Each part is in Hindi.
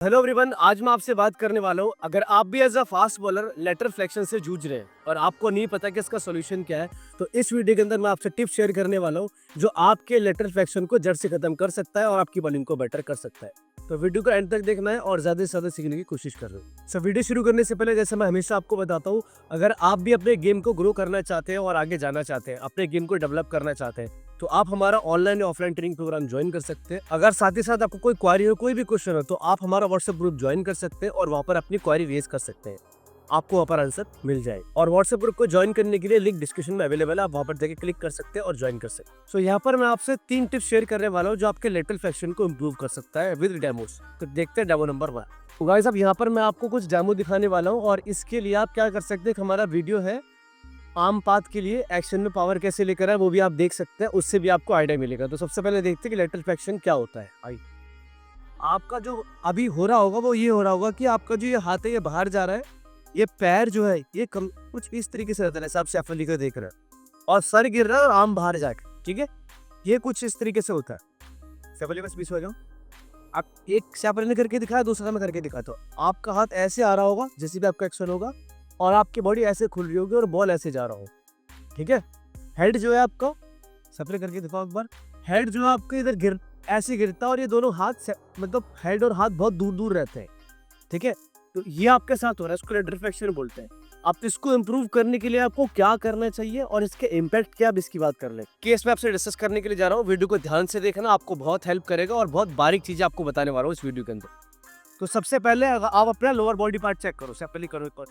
हेलो एवरीवन, आज मैं आपसे बात करने वाला हूँ। अगर आप भी as a fast bowler lateral flexion से जूझ रहे हैं और आपको नहीं पता कि इसका सॉल्यूशन क्या है, तो इस वीडियो के अंदर मैं आपसे टिप्स शेयर करने वाला हूँ जो आपके लेटर फ्लेक्शन को जड़ से खत्म कर सकता है और आपकी बॉलिंग को बेटर कर सकता है। तो वीडियो को एंड तक देखना है और ज्यादा से ज्यादा सीखने की कोशिश कर रहे हो। सो वीडियो शुरू करने से पहले, जैसे मैं हमेशा आपको बताता हूँ, अगर आप भी अपने गेम को ग्रो करना चाहते हैं और आगे जाना चाहते हैं, अपने गेम को डेवलप करना चाहते हैं, तो आप हमारा ऑनलाइन या ऑफलाइन ट्रेनिंग प्रोग्राम ज्वाइन कर सकते हैं। अगर साथ ही साथ आपको कोई क्वेरी हो, कोई भी क्वेश्चन हो, तो आप हमारा व्हाट्सएप ग्रुप ज्वाइन कर सकते हैं और वहां पर अपनी क्वेरी रेज कर सकते हैं। आपको वहां पर आंसर मिल जाए। और व्हाट्सएप ग्रुप को ज्वाइन करने के लिए लिंक डिस्क्रिप्शन में अवेलेबल है, आप वहां पर जाके क्लिक कर सकते हैं और ज्वाइन कर सकते हैं। सो यहाँ पर मैं आपसे 3 टिप्स शेयर करने वाला हूँ जो आपके लेटरल फ्लेक्शन को इम्प्रूव कर सकता है विद डेमोस। तो देखते हैं डेमो नंबर 1। तो गाइस, अब यहाँ पर मैं आपको कुछ डेमो दिखाने वाला हूँ और इसके लिए आप क्या कर सकते हैं, हमारा वीडियो है आम पाथ के लिए एक्शन में पावर कैसे लेकर आए, वो भी आप देख सकते हैं, उससे भी आपको आइडिया मिलेगा। तो सबसे पहले देखते हैं कि लेटरल फ्लेक्शन क्या होता है। आई आपका जो अभी हो रहा होगा वो ये हो रहा होगा कि आपका जो ये हाथ है ये बाहर जा रहा है, ये पैर जो है ये कुछ इस तरीके से रहता है, सब सैफ अली का देख रहे हैं, और सर गिर रहा है और आम बाहर जाके, ठीक है, ये कुछ इस तरीके से होता है। सैफ अली बस बीच हो जाओ। आप एक सैफ अली ने करके दिखाया, दूसरा मैं करके दिखाता हूँ। आपका हाथ ऐसे आ रहा होगा जैसे भी आपका एक्शन होगा, और आपकी बॉडी ऐसे खुल रही होगी और बॉल ऐसे जा रहा हो, ठीक है। हेड जो है आपका, सफर करके दिखाओ एक बार। हेड जो है आपके इधर ऐसे गिरता है और ये दोनों हाथ मतलब हेड और हाथ बहुत दूर दूर रहते हैं, ठीक है। तो ये आपके साथ हो रहा है, इसको लेटरल फ्लेक्शन बोलते हैं। आप इसको इम्प्रूव करने के लिए आपको क्या करना चाहिए और इसके इम्पैक्ट क्या, अब इसकी बात कर ले। केस में आपसे डिस्कस करने के लिए जा रहा हूँ, वीडियो को ध्यान से देखना, आपको बहुत हेल्प करेगा और बहुत बारीक चीजें आपको बताने वाला हूँ इस वीडियो के अंदर। तो सबसे पहले आप अपना लोअर बॉडी पार्ट चेक करो, सेपरेटली करो एक बार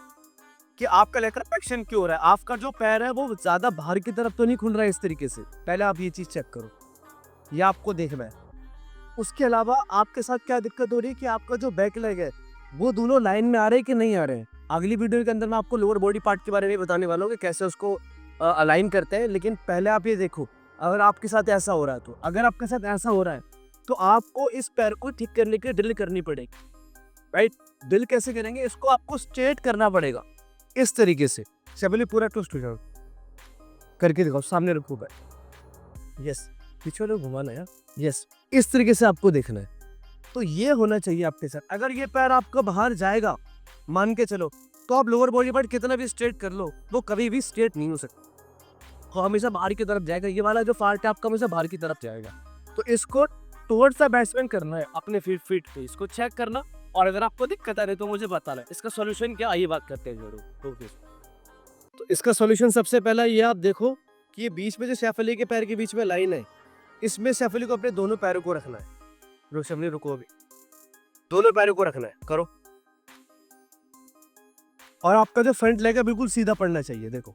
कि आपका लेटर फ्लेक्शन क्यों हो रहा है। आपका जो पैर है वो ज्यादा बाहर की तरफ तो नहीं खुल रहा है इस तरीके से, पहले आप ये चीज चेक करो, ये आपको देखना है। उसके अलावा आपके साथ क्या दिक्कत हो रही है कि आपका जो बैक लेग है वो दोनों लाइन में आ रहे हैं कि नहीं आ रहे हैं। अगली वीडियो के अंदर मैं आपको लोअर बॉडी पार्ट के बारे में बताने वाला हूँ कि कैसे उसको अलाइन करते हैं, लेकिन पहले आप ये देखो, अगर आपके साथ ऐसा हो रहा है, तो अगर आपके साथ ऐसा हो रहा है तो आपको इस पैर को ठीक करने के लिए ड्रिल करनी पड़ेगी, राइट। ड्रिल कैसे करेंगे, इसको आपको स्ट्रेट करना पड़ेगा इस तरीके से। सबले पूरा ट्विस्ट हो जाओ, करके दिखाओ, सामने रखो बैठ, यस, पीछे वाले घुमाना यार, यस, इस तरीके से आपको देखना है। तो ये होना चाहिए आपके साथ। अगर ये पैर आपका बाहर जाएगा, मान के चलो, तो आप लोअर बॉडी पार्ट कितना भी स्ट्रेट कर लो, वो कभी भी स्ट्रेट नहीं हो सकता, वो हमेशा बाहर की तरफ जाएगा। ये वाला जो पार्ट है आपका हमेशा बाहर की तरफ जाएगा। तो इसको टुवर्ड्स द बैट्समैन करना है, अपने फीट पे इसको चेक करना। और अगर आपको दिक्कत आ रही है तो मुझे बताना, इसका सॉल्यूशन क्या, आइए बात करते हैं जरूर। तो इसका सॉल्यूशन सबसे पहला ये, आप देखो कि ये बीच में जो सैफ अली के पैर के बीच में लाइन है, इसमें सैफ अली को अपने दोनों पैरों को रखना है। रुको अभी, दोनों पैरों को रखना है, करो। और आपका जो फ्रंट लेग है बिल्कुल सीधा पड़ना चाहिए। देखो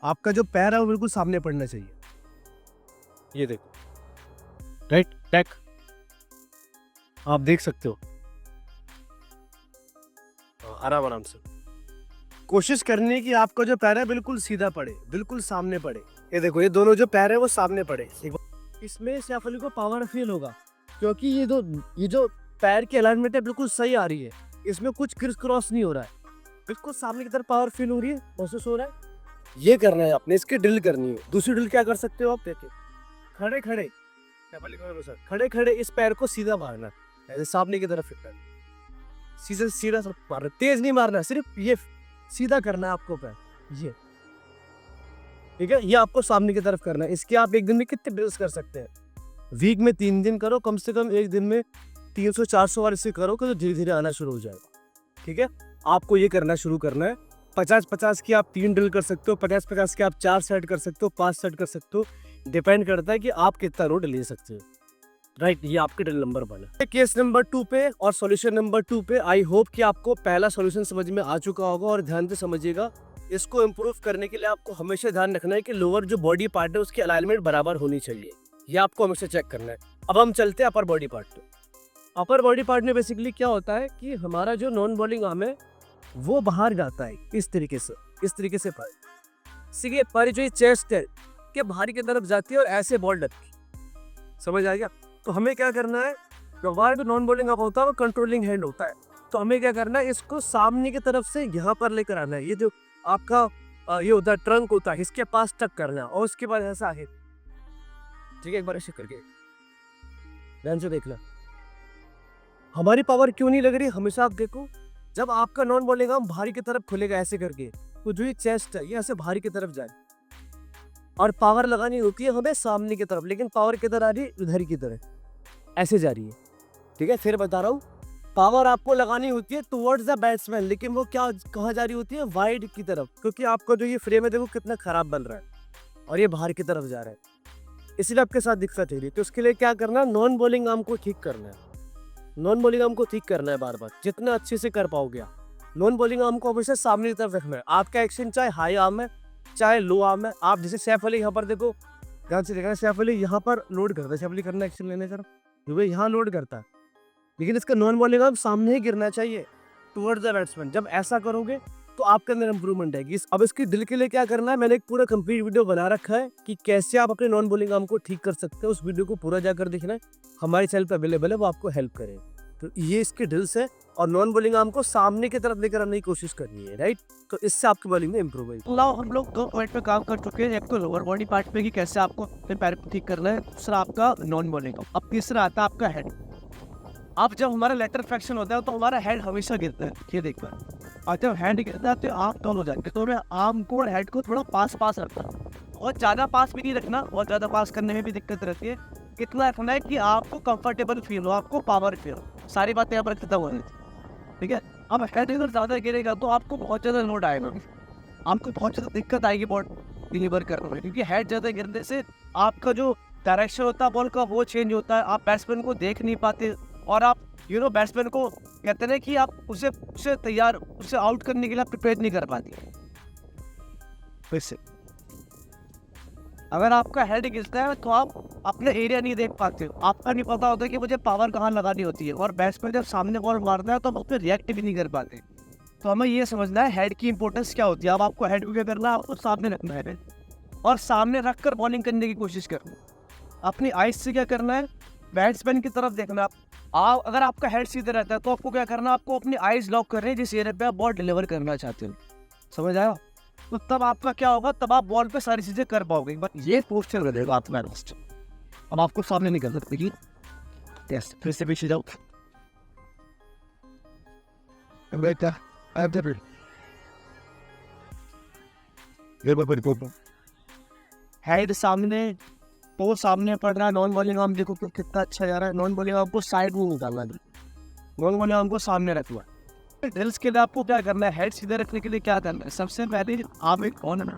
आपका जो पैर है वो बिल्कुल सामने पड़ना चाहिए, ये देखो, राइट टैक, आप देख सकते हो। आराम आराम से कोशिश करनी कि आपका जो पैर है बिल्कुल सीधा पड़े, बिल्कुल सामने पड़े। ये देखो, ये दोनों जो पैर है वो सामने पड़े। इसमें सैफ अली को पावर फील होगा क्योंकि ये जो पैर की अलाइनमेंट है बिल्कुल सही आ रही है, इसमें कुछ क्रिस क्रॉस नहीं हो रहा है, बिल्कुल सामने की तरफ पावर फील हो रही है, महसूस हो रहा है। ये करना है आपने, इसकी ड्रिल करनी है। दूसरी ड्रिल क्या कर सकते हो आप, देखिए, खड़े खड़े खड़े खड़े इस पैर को सीधा मारना, ऐसे सामने की तरफ सीधा सीधा मारना, तेज नहीं मारना, सिर्फ ये सीधा करना है आपको पैर, ये ठीक है। ये आपको सामने की तरफ करना है। इसके आप एक दिन में कितने ड्रिल्स कर सकते हैं, वीक में 3 दिन करो, कम से कम एक दिन में 300-400 बार इसे करो, तो धीरे धीरे आना शुरू हो जाएगा, ठीक है। आपको ये करना शुरू करना है। 50-50 की आप 3 ड्रिल कर सकते हो, 50-50 के आप 4 सेट कर सकते हो, 5 सेट कर सकते हो, डिपेंड करता है कि आप कितना लोड ले सकते हो, राइट। ये आपके ड्रिल नंबर 1 है। केस नंबर 2 पे और सॉल्यूशन नंबर 2 पे आई होप कि आपको पहला सॉल्यूशन समझ में आ चुका होगा, और ध्यान से समझिएगा। इसको इम्प्रूव करने के लिए आपको हमेशा ध्यान रखना है कि लोअर जो बॉडी पार्ट है उसकी अलाइनमेंट बराबर होनी चाहिए, ये आपको हमेशा चेक करना है। अब हम चलते हैं अपर बॉडी पार्ट पे। अपर बॉडी पार्ट में बेसिकली क्या होता है कि हमारा जो नॉन बॉलिंग आर्म है वो बाहर जाता है इस तरीके से पर जो चेस्ट है के बाहर की तरफ जाती है और ऐसे बॉल डलती, समझ आ गया। तो हमें क्या करना है, जो हमारा जो नॉन बॉलिंग आर्म होता है वो कंट्रोलिंग हैंड होता है, तो हमें क्या करना है, इसको सामने की तरफ से यहाँ पर लेकर आना है। ये जो आपका ये होता है ट्रंक होता है, इसके पास टक करना है, और उसके बाद ऐसा है, ठीक है। एक बार ऐसे करके ध्यान से देखना, हमारी पावर क्यों नहीं लग रही? हमेशा आप देखो, जब आपका नॉन बॉलिंग आर्म बाहर की तरफ खुलेगा ऐसे करके, तो जो ये चेस्ट है ये ऐसे बाहर की तरफ जाए, और पावर लगानी होती है हमें सामने की तरफ, लेकिन पावर किधर आ रही है? इधर की तरफ, ऐसे जा रही है। ठीक है, फिर बता रहा हूँ, पावर आपको लगानी होती है टुवर्ड्स द बैट्समैन, लेकिन वो क्या कहाँ जा रही होती है? वाइड की तरफ, क्योंकि आपका जो ये फ्रेम है देखो कितना खराब बन रहा है, और ये बाहर की तरफ जा रहा है, इसलिए आपके साथ दिक्कत हो रही है। तो उसके लिए क्या करना है? नॉन बॉलिंग आर्म को ठीक करना है। नॉन बॉलिंग आर्म को ठीक करना है बार बार, जितना अच्छे से कर पाओगे आप। नॉन बॉलिंग आर्म को हमेशा सामने की तरफ रखना है। आपका एक्शन चाहे हाई आर्म है चाहे लो आर्म है, आप जैसे सैफ अली यहाँ पर देखो, ध्यान से देखना, सैफ अली यहाँ पर लोड करता है, सैफ अली करना एक्शन लेने सर, वो यहाँ लोड करता है, लेकिन इसका नॉन बॉलिंग आर्म सामने ही गिरना चाहिए टुवर्ड्स द बैट्समैन। जब ऐसा करोगे तो आपके अंदर इंप्रूवमेंट आएगी। अब इसकी दिल के लिए क्या करना है, मैंने एक पूरा कंप्लीट वीडियो बना रखा है कि कैसे आप अपने नॉन बॉलिंग आर्म को ठीक कर सकते हैं। उस वीडियो को पूरा जाकर देखना है, हमारे चैनल पर अवेलेबल है, वो आपको हेल्प करे। तो ये इसके ड्रिल्स है, और नॉन बॉलिंग आर्म को सामने की तरफ लेकर आने की कोशिश करनी है, राइट? तो इससे आपकी बॉलिंग में इंप्रूव होगी। तो हम लोग 2 पॉइंट पे काम कर चुके हैं। एक तो लोअर बॉडी पार्ट पे कि कैसे आपको अपने पैर को ठीक करना है, दूसरा आपका नॉन बॉलिंग। अब तीसरा आता है आपका हेड। अब जब हमारा लेटरल फ्लेक्शन होता है तो हमारा हेड हमेशा गिरता है, ये देखो। और जब हेड गिरता है तो आर्म डाउन हो जाएंगे, तो मैं आर्म को और हेड को थोड़ा पास पास रखता हूँ। और ज़्यादा पास भी नहीं रखना, और ज़्यादा पास करने में भी दिक्कत रहती है। कितना रखना है कि आपको कंफर्टेबल फील हो, आपको पावर फील हो। सारी बातें यहाँ पर खत्म हो रही थी, ठीक है। अब हेड अगर ज़्यादा गिरेगा तो आपको बहुत ज़्यादा लोड आएगा, आपको बहुत ज़्यादा दिक्कत आएगी बॉल डिलीवर करने में, क्योंकि हेड ज़्यादा गिरने से आपका जो डायरेक्शन होता है बॉल का वो चेंज होता है, आप बैट्समैन को देख नहीं पाते, और आप बैट्समैन को कहते हैं कि आप उसे आउट करने के लिए प्रिपेयर नहीं कर पाते। फिर से अगर आपका हेड गिरता है तो आप अपना एरिया नहीं देख पाते हो, आपका नहीं पता होता कि मुझे पावर कहाँ लगानी होती है, और बैट्समैन जब सामने बॉल मारता है तो आप उस पर रिएक्ट भी नहीं कर पाते। तो हमें ये समझना है हेड की इंपॉर्टेंस क्या होती है। अब आपको हेड को क्या करना है, आपको सामने रखना है, और सामने रख कर बॉलिंग करने की कोशिश करना है। अपनी आइज से क्या करना है, बैट्समैन की तरफ देखना। आप अगर आपका हेड सीधे रहता है तो आपको क्या करना है, आपको अपनी आइज लॉक करनी है जिस एरिया पे आप बॉल डिलीवर करना चाहते हो। समझ आया? तो तब आपका क्या होगा, तब आप बॉल पे सारी चीजें कर पाओगे। बट ये पोस्चर रहेगा आपका लास्ट, अब आपको सामने नहीं कर सकते कि टेस्ट फिर से पीछे जाओ। हेड सामने, तो सामने पड़ रहा है। नॉन बॉलिंग आर्म देखो कितना अच्छा जा रहा है। नॉन बॉलिंग आर्म को साइड में निकालना है, नॉन बॉलिंग आर्म को सामने रखना है। ड्रिल्स के लिए आपको क्या करना है, हेड सीधे रखने के लिए क्या करना है, सबसे पहले आप एक ऑन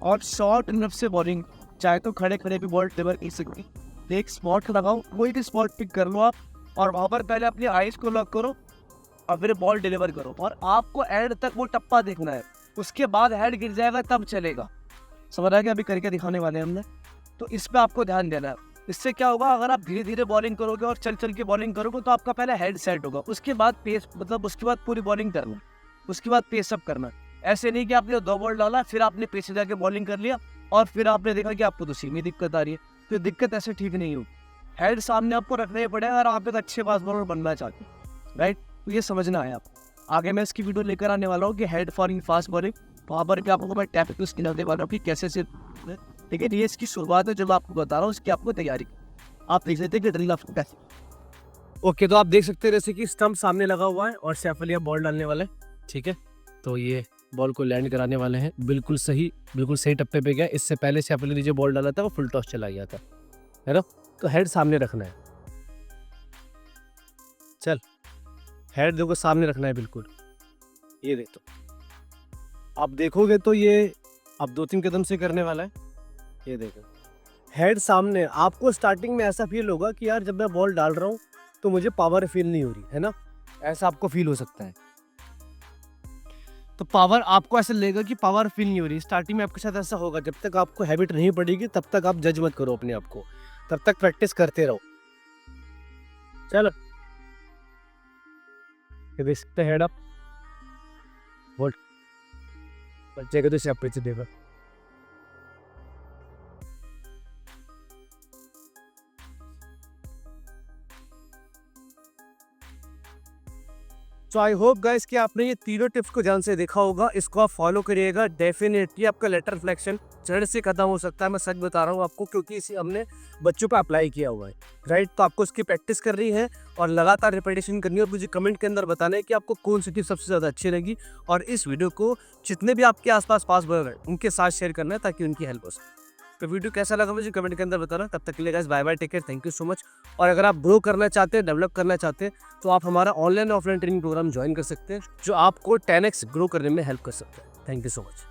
और शॉर्ट नफ से बॉलिंग, चाहे तो खड़े खड़े भी बॉल डिलीवर कर सकते हैं। एक स्पॉट लगाओ, कोई भी स्पॉट पिक कर लो आप, और वहाँ पर पहले अपनी आइज को लॉक करो और फिर बॉल डिलीवर करो, और आपको एंड तक वो टप्पा देखना है। उसके बाद हेड गिर जाएगा तब चलेगा। समझ रहा है कि अभी करके दिखाने वाले हैं हमने, तो इस पर आपको ध्यान देना है। इससे क्या होगा, अगर आप धीरे धीरे बॉलिंग करोगे और चल चल के बॉलिंग करोगे तो आपका पहले हेड सेट होगा, उसके बाद पेस, मतलब उसके बाद पूरी बॉलिंग करना, उसके बाद पेस अप करना। ऐसे नहीं कि आपने 2 बॉल डाला फिर आपने पेस से जाके बॉलिंग कर लिया और फिर आपने देखा कि आपको तो सीधी दिक्कत आ रही है, तो दिक्कत ऐसे ठीक नहीं होगी। हेड सामने आपको रखना ही पड़ेगा अगर आप एक अच्छे फास्ट बॉलर बनना चाहते हैं, राइट? तो ये समझना है आप। आगे मैं इसकी वीडियो लेकर आने वाला हूँ कि हेड फॉर फास्ट बॉलिंग, वहाँ पर भी आपको मैं टैक्टिक्स खिलाने वाला हूँ कि कैसे से, लेकिन ये इसकी शुरुआत है जब आपको बता रहा हूँ इसकी आपको तैयारी। आप देख सकते हैं कि ड्रिल आपको कैसे। ओके, तो आप देख सकते हैं जैसे कि स्टंप सामने लगा हुआ है और सैफ अली बॉल डालने वाले हैं, ठीक है। तो ये बॉल को लैंड कराने वाले हैं, बिल्कुल सही टप्पे पे गया। इससे पहले सैफ अली ने जो बॉल डाला था वो फुल टॉस चला गया था, है ना। तो हेड सामने रखना है, चल हेड देखो सामने रखना है बिल्कुल। ये देखो, आप देखोगे तो ये अब 2-3 कदम से करने वाला है। ये देखो हेड सामने। आपको स्टार्टिंग में ऐसा फील होगा कि यार जब मैं बॉल डाल रहा हूँ तो मुझे पावर फील नहीं हो रही है ना, ऐसा आपको फील हो सकता है। तो पावर आपको ऐसा लगेगा कि पावर फील नहीं हो रही। स्टार्टिंग में आपके साथ ऐसा होगा, जब तक आपको हैबिट नहीं पड़ेगी तब तक आप जज मत करो अपने आप को, तब तक प्रैक्टिस करते रहो। चलो हेड अप वोल्ट बच्चे को तो सेपरेट से देगा। सो आई होप गाइस कि आपने ये तीनों टिप्स को ध्यान से देखा होगा, इसको आप फॉलो करिएगा, डेफिनेटली आपका लेटर फ्लेक्शन जड़ से खत्म हो सकता है। मैं सच बता रहा हूँ आपको, क्योंकि इसे हमने बच्चों पे अप्लाई किया हुआ है, राइट। तो आपको इसकी प्रैक्टिस करनी है और लगातार रिपीटेशन करनी है और मुझे कमेंट के अंदर बताना है कि आपको कौन सी टिप सबसे ज़्यादा अच्छी लगी, और इस वीडियो को जितने भी आपके आसपास फास्ट बॉलर हैं उनके साथ शेयर करना है ताकि उनकी हेल्प हो सके। तो वीडियो कैसा लगा मुझे कमेंट के अंदर बताना। तब तक के लिए guys bye bye, take care, thank you so much. और अगर आप ग्रो करना चाहते हैं, डेवलप करना चाहते हैं, तो आप हमारा online offline training program join कर सकते हैं जो आपको 10x ग्रो करने में हेल्प कर सकता है। Thank you so much.